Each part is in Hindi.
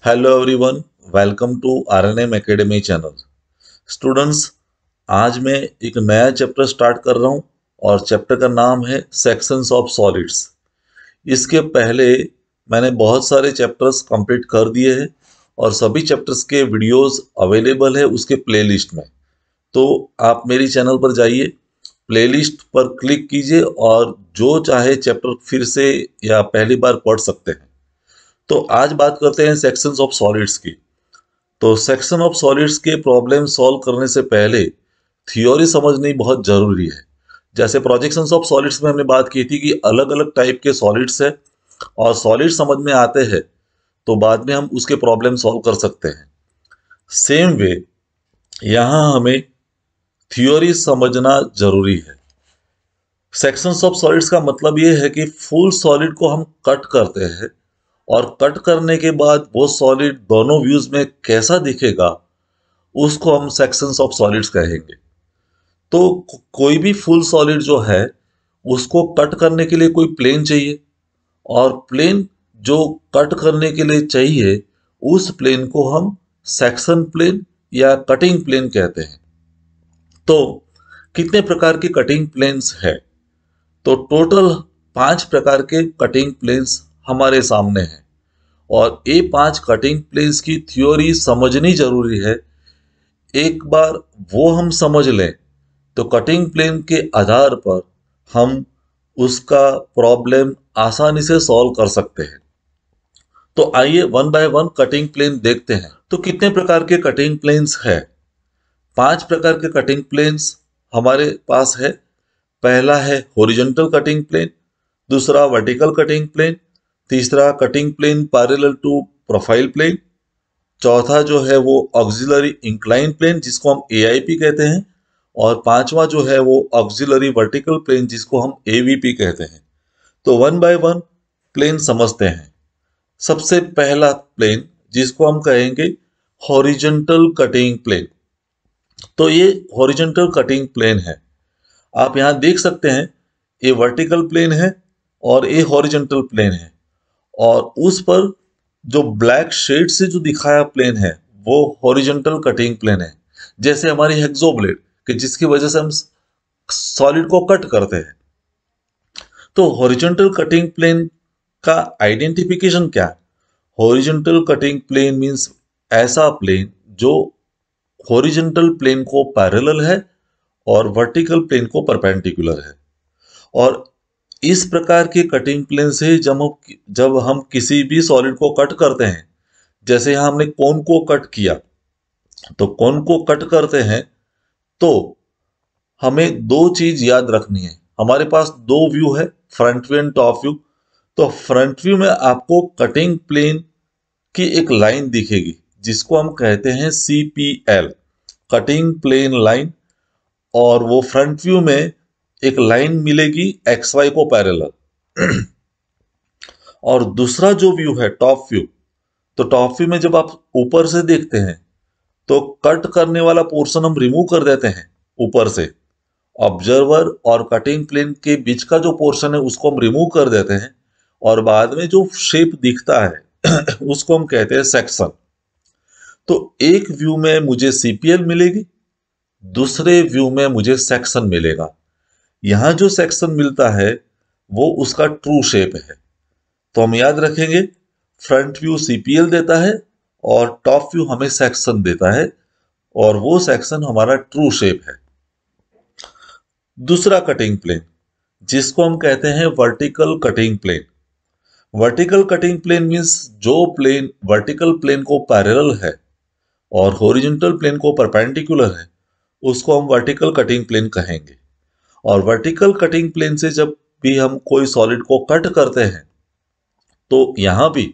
Hello everyone, welcome to RNM academy channel. Students, आज मैं एक नया चैप्टर स्टार्ट कर रहा हूं और चैप्टर का नाम है सेक्शंस ऑफ सॉलिड्स। इसके पहले मैंने बहुत सारे चैप्टर्स कंप्लीट कर दिए हैं और सभी चैप्टर्स के वीडियोस अवेलेबल है उसके प्लेलिस्ट में। तो आप मेरी चैनल पर जाइए, प्लेलिस्ट पर क्लिक कीजिए और जो चाहे चैप्टर फिर से या पहली बार पढ़ सकते हैं। तो आज बात करते हैं सेक्शंस ऑफ सॉलिड्स की। तो सेक्शन ऑफ सॉलिड्स के प्रॉब्लम सॉल्व करने से पहले थ्योरी समझनी बहुत जरूरी है। जैसे प्रोजेक्शंस ऑफ सॉलिड्स में हमने बात की थी कि अलग अलग टाइप के सॉलिड्स है और सॉलिड समझ में आते हैं तो बाद में हम उसके प्रॉब्लम सॉल्व कर सकते हैं। सेम वे यहाँ हमें थ्योरी समझना जरूरी है। सेक्शंस ऑफ सॉलिड्स का मतलब ये है कि फुल सॉलिड को हम कट करते हैं और कट करने के बाद वो सॉलिड दोनों व्यूज में कैसा दिखेगा उसको हम सेक्शंस ऑफ सॉलिड्स कहेंगे। तो कोई भी फुल सॉलिड जो है उसको कट करने के लिए कोई प्लेन चाहिए और प्लेन जो कट करने के लिए चाहिए उस प्लेन को हम सेक्शन प्लेन या कटिंग प्लेन कहते हैं। तो कितने प्रकार के कटिंग प्लेन्स है? तो टोटल 5 प्रकार के कटिंग प्लेन्स हमारे सामने हैं और ये 5 कटिंग प्लेन्स की थ्योरी समझनी जरूरी है। एक बार वो हम समझ लें तो कटिंग प्लेन के आधार पर हम उसका प्रॉब्लम आसानी से सॉल्व कर सकते हैं। तो आइए one by one cutting plane देखते हैं। तो कितने प्रकार के कटिंग प्लेन्स है? 5 प्रकार के कटिंग प्लेन्स हमारे पास है। पहला है हॉरिजॉन्टल कटिंग प्लेन, दूसरा वर्टिकल कटिंग प्लेन, तीसरा cutting plane parallel to profile plane, चौथा जो है वो ऑक्सिलरी इंक्लाइन प्लेन जिसको हम एआईपी कहते हैं, और पांचवा जो है वो ऑक्सिलरी वर्टिकल प्लेन जिसको हम एवीपी कहते हैं। तो वन बाय वन प्लेन समझते हैं। सबसे पहला प्लेन जिसको हम कहेंगे हॉरिजॉन्टल कटिंग प्लेन। तो ये हॉरिजॉन्टल कटिंग प्लेन है। आप यहां देख सकते हैं ये वर्टिकल प्लेन है और ये हॉरिजॉन्टल प्लेन है और उस पर जो ब्लैक शेड से जो दिखाया प्लेन है वो हॉरिजॉन्टल कटिंग प्लेन है। जैसे हमारी हेक्सोब्लेड कि जिसकी वजह से हम सॉलिड को कट करते हैं। तो हॉरिजॉन्टल कटिंग प्लेन का आइडेंटिफिकेशन क्या है? हॉरिजॉन्टल कटिंग प्लेन मींस ऐसा प्लेन जो हॉरिजॉन्टल प्लेन को पैरेलल है और वर्टिकल प्लेन को परपेंडिकुलर है। और इस प्रकार के कटिंग प्लेन से जब हम किसी भी सॉलिड को कट करते हैं, जैसे यहां हमने कोन को कट किया, तो कोन को कट करते हैं तो हमें दो चीज याद रखनी है। हमारे पास दो व्यू है, front view and top view. तो फ्रंट व्यू में आपको कटिंग प्लेन की एक लाइन दिखेगी जिसको हम कहते हैं सीपीएल, कटिंग प्लेन लाइन। और वो फ्रंट व्यू में एक लाइन मिलेगी एक्स वाई को पैरेलल। और दूसरा जो व्यू है टॉप व्यू, तो टॉप व्यू में जब आप ऊपर से देखते हैं तो कट करने वाला पोर्शन हम रिमूव कर देते हैं ऊपर से। ऑब्जर्वर और कटिंग प्लेन के बीच का जो पोर्शन है उसको हम रिमूव कर देते हैं और बाद में जो शेप दिखता है उसको हम कहते हैं सेक्शन। तो एक व्यू में मुझे सीपीएल मिलेगी, दूसरे व्यू में मुझे सेक्शन मिलेगा। यहां जो सेक्शन मिलता है वो उसका ट्रू शेप है। तो हम याद रखेंगे, फ्रंट व्यू सीपीएल देता है और टॉप व्यू हमें सेक्शन देता है और वो सेक्शन हमारा ट्रू शेप है। दूसरा कटिंग प्लेन जिसको हम कहते हैं vertical cutting plane. Vertical cutting plane means जो प्लेन वर्टिकल प्लेन को पैरेलल है और हॉरिजॉन्टल प्लेन को परपेंडिकुलर है उसको हम वर्टिकल कटिंग प्लेन कहेंगे। और वर्टिकल कटिंग प्लेन से जब भी हम कोई सॉलिड को कट करते हैं तो यहां भी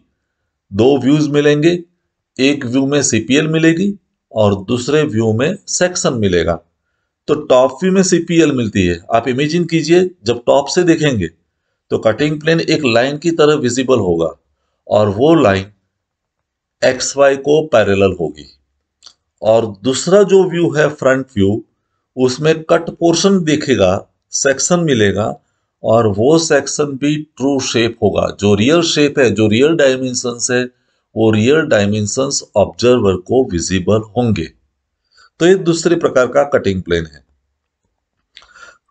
दो व्यूज मिलेंगे। एक व्यू में सीपीएल मिलेगी और दूसरे व्यू में सेक्शन मिलेगा। तो टॉप व्यू में सीपीएल मिलती है। आप इमेजिन कीजिए, जब टॉप से देखेंगे तो कटिंग प्लेन एक लाइन की तरह विजिबल होगा और वो लाइन एक्स वाई को पैरेलल होगी। और दूसरा जो व्यू है फ्रंट व्यू, उसमें कट पोर्शन दिखेगा, सेक्शन मिलेगा और वो सेक्शन भी ट्रू शेप होगा। जो रियल शेप है, जो रियल डायमेंशन है वो रियल डायमेंशंस ऑब्जर्वर को विजिबल होंगे। तो ये दूसरे प्रकार का कटिंग प्लेन है।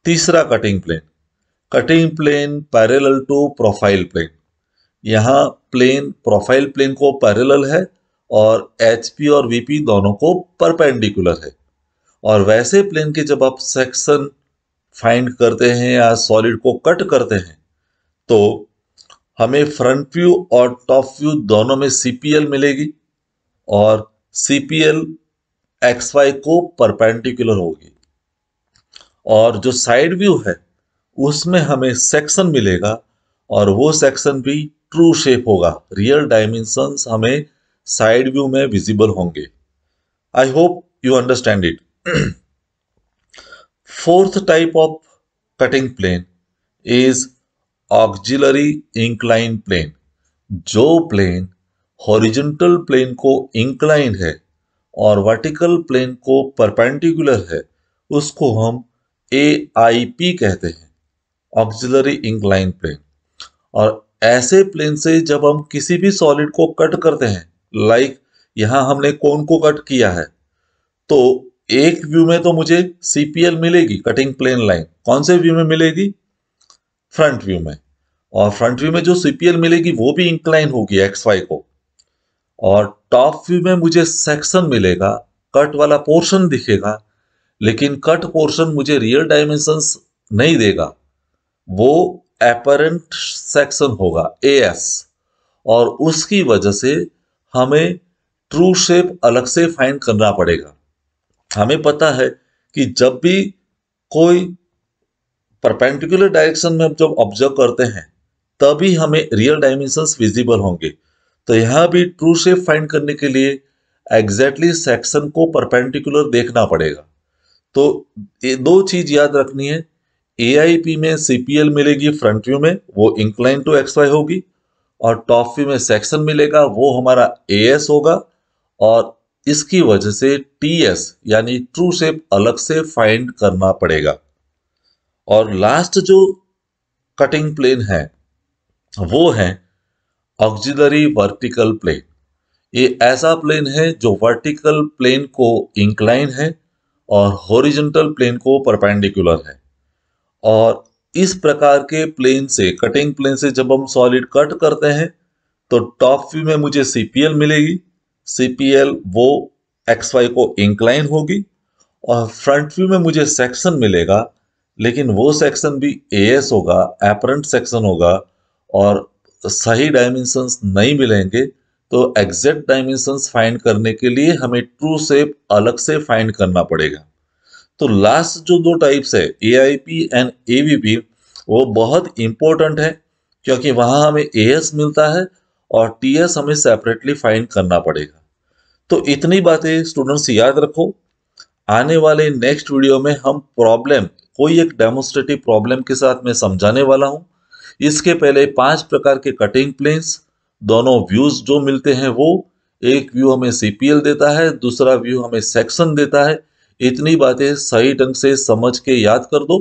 तीसरा cutting plane parallel to profile plane. यहाँ प्लेन प्रोफाइल प्लेन को पैरेलल है और एचपी और वीपी दोनों को परपेंडिकुलर है। और वैसे प्लेन के जब आप सेक्शन फाइंड करते हैं या सॉलिड को कट करते हैं तो हमें फ्रंट व्यू और टॉप व्यू दोनों में सीपीएल मिलेगी और सीपीएल एक्स वाई को परपेंडिकुलर होगी। और जो साइड व्यू है उसमें हमें सेक्शन मिलेगा और वो सेक्शन भी ट्रू शेप होगा। रियल डायमेंशंस हमें साइड व्यू में विजिबल होंगे। I hope you understand it. Fourth type of cutting plane is auxiliary incline plane. जो प्लेन हॉरिजॉन्टल प्लेन को इंक्लाइन है और वर्टिकल प्लेन को परपेंडिकुलर है उसको हम AIP कहते हैं, ऑक्सिलरी इंक्लाइन प्लेन। और ऐसे प्लेन से जब हम किसी भी सॉलिड को कट करते हैं, लाइक यहां हमने कोन को कट किया है, तो एक व्यू में तो मुझे सीपीएल मिलेगी, कटिंग प्लेन लाइन। कौन से व्यू में मिलेगी? फ्रंट व्यू में। और फ्रंट व्यू में जो सीपीएल मिलेगी वो भी इंक्लाइन होगी एक्स वाई को। और टॉप व्यू में मुझे सेक्शन मिलेगा, कट वाला पोर्शन दिखेगा, लेकिन कट पोर्शन मुझे रियल डायमेंशंस नहीं देगा, वो एपरेंट सेक्शन होगा AS। और उसकी वजह से हमें ट्रू शेप अलग से फाइंड करना पड़ेगा। हमें पता है कि जब भी कोई परपेंडिकुलर डायरेक्शन में जब ऑब्जर्व करते हैं तभी हमें रियल डायमेंशंस विजिबल होंगे। तो यहां भी ट्रू शेप फाइंड करने के लिए एग्जैक्टली सेक्शन को परपेंडिकुलर देखना पड़ेगा। तो ये दो चीज याद रखनी है। AIP में CPL मिलेगी फ्रंट व्यू में, वो इंक्लाइन टू XY होगी। और टॉप व्यू में सेक्शन मिलेगा, वो हमारा AS होगा। और इसकी वजह से TS यानी ट्रू शेप अलग से फाइंड करना पड़ेगा। और लास्ट जो कटिंग प्लेन है वो है ऑक्सिलरी वर्टिकल प्लेन। ये ऐसा प्लेन है जो वर्टिकल प्लेन को इंक्लाइन है और हॉरिजॉन्टल प्लेन को परपेंडिकुलर है। और इस प्रकार के प्लेन से, कटिंग प्लेन से जब हम सॉलिड कट करते हैं तो टॉप व्यू में मुझे सीपीएल मिलेगी, सीपीएल वो XY को इंक्लाइन होगी। और फ्रंट व्यू में मुझे सेक्शन मिलेगा, लेकिन वो सेक्शन भी AS होगा, एपरेंट सेक्शन होगा। और सही डायमेंशंस नहीं मिलेंगे तो एग्जैक्ट डायमेंशंस फाइंड करने के लिए हमें ट्रू शेप अलग से फाइंड करना पड़ेगा। तो लास्ट जो दो टाइप्स है AIP एंड AVP वो बहुत इंपॉर्टेंट है, क्योंकि वहां हमें AS मिलता है और TS हमें सेपरेटली फाइंड करना पड़ेगा। तो इतनी बातें स्टूडेंट्स याद रखो। आने वाले नेक्स्ट वीडियो में हम प्रॉब्लम, कोई एक डेमोन्स्ट्रेटिव प्रॉब्लम के साथ मैं समझाने वाला हूं। इसके पहले 5 प्रकार के कटिंग प्लेन्स, दोनों व्यूज जो मिलते हैं वो, एक व्यू हमें CPL देता है, दूसरा व्यू हमें सेक्शन देता है। इतनी बातें सही ढंग से समझ के याद कर दो।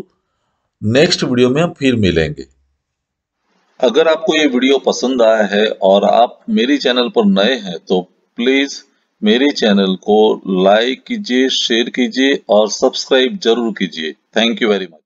नेक्स्ट वीडियो में हम फिर मिलेंगे। अगर आपको ये वीडियो पसंद आया है और आप मेरे चैनल पर नए हैं तो प्लीज मेरे चैनल को लाइक कीजिए, शेयर कीजिए और सब्सक्राइब जरूर कीजिए। Thank you very much.